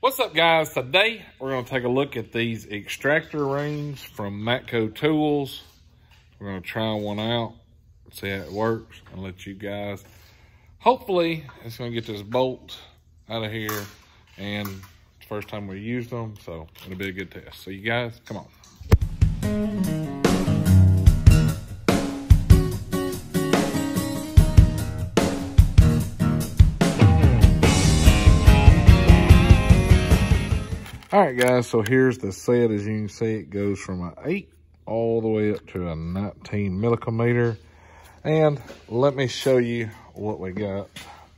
What's up, guys? Today we're going to take a look at these extractor rings from Matco Tools. We're going to try one out, see how it works, and let you guys, hopefully it's going to get this bolt out of here. And it's the first time we used them, so it'll be a good test. So you guys, come on. All right, guys, so here's the set. As you can see, it goes from an 8 all the way up to a 19 millimeter. And let me show you what we got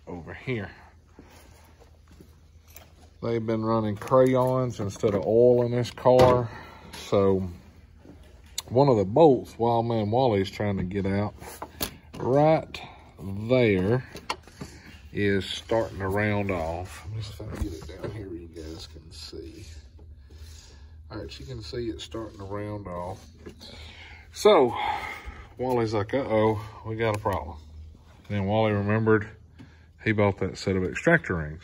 over here. They've been running crayons instead of oil in this car. So one of the bolts, Wildman Wally's trying to get out, right there is starting to round off. Let me see if I can get it down here where you guys can see. All right, you can see it starting to round off. So Wally's like, uh-oh, we got a problem. And then Wally remembered he bought that set of extractor rings.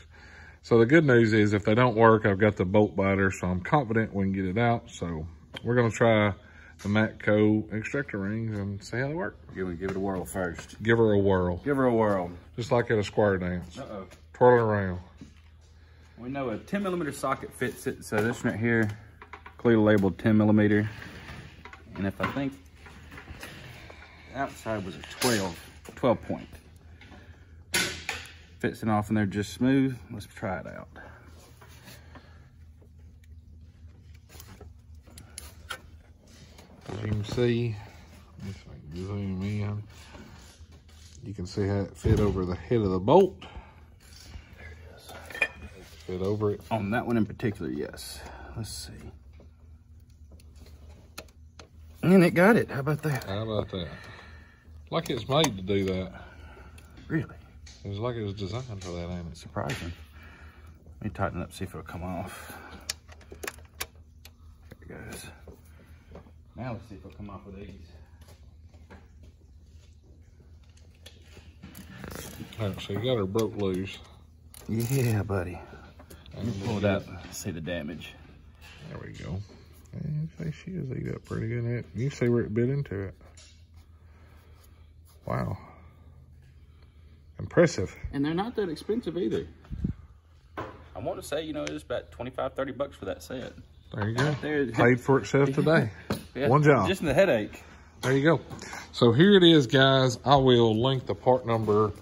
So the good news is if they don't work, I've got the bolt biter, so I'm confident we can get it out. So we're gonna try the Matco extractor rings and see how they work. Give it a whirl first. Give her a whirl. Give her a whirl. Just like at a square dance. Uh-oh. Twirl it around. We know a 10 millimeter socket fits it, so this one right here, clearly labeled 10 millimeter. And if I think outside was a 12 point. Fits it off in there just smooth. Let's try it out. As you can see, if I can zoom in, you can see how it fit over the head of the bolt. There it is. Fit over it. On that one in particular, yes. Let's see. And it got it. How about that? How about that? Like it's made to do that. Really? It's like it was designed for that, ain't it? Surprising. Let me tighten it up, see if it'll come off. There it goes. Now let's see if it'll come off with these. All right, so you got her broke loose. Yeah, buddy. Let me pull it out and see the damage. There we go. And she is eat up pretty good. You see where it bit into it. Wow. Impressive. And they're not that expensive either. I want to say, you know, it was about 25, 30 bucks for that set. There you go. Right there. Paid for itself today. Yeah, one job. Just in the headache. There you go. So here it is, guys. I will link the part number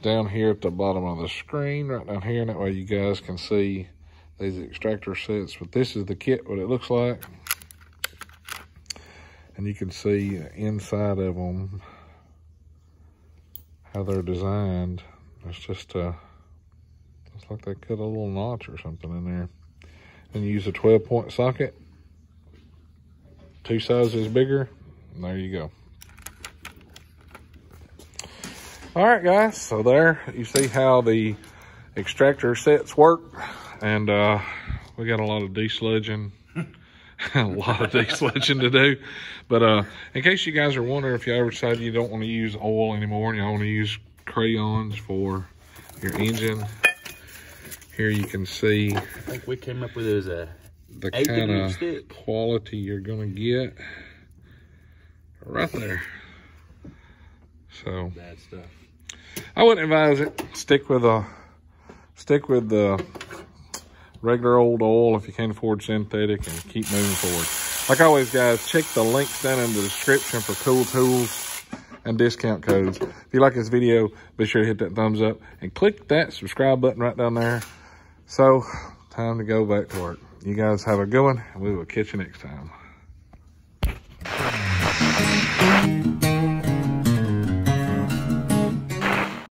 down here at the bottom of the screen, right down here, and that way you guys can see these extractor sets. But this is the kit, what it looks like. And you can see inside of them how they're designed. It's just looks like they cut a little notch or something in there. And you use a 12-point socket, 2 sizes bigger, and there you go. All right, guys, so there you see how the extractor sets work. And we got a lot of desludging, a lot of desludging to do. But in case you guys are wondering, if you ever decide you don't want to use oil anymore and you want to use crayons for your engine, here you can see I think we came up with it as a the kind of quality you're gonna get right there. So bad stuff. I wouldn't advise it. Stick with the regular old oil if you can't afford synthetic, and keep moving forward. Like always, guys, check the links down in the description for cool tools and discount codes. If you like this video, be sure to hit that thumbs up and click that subscribe button right down there. So, time to go back to work. You guys have a good one, and we will catch you next time.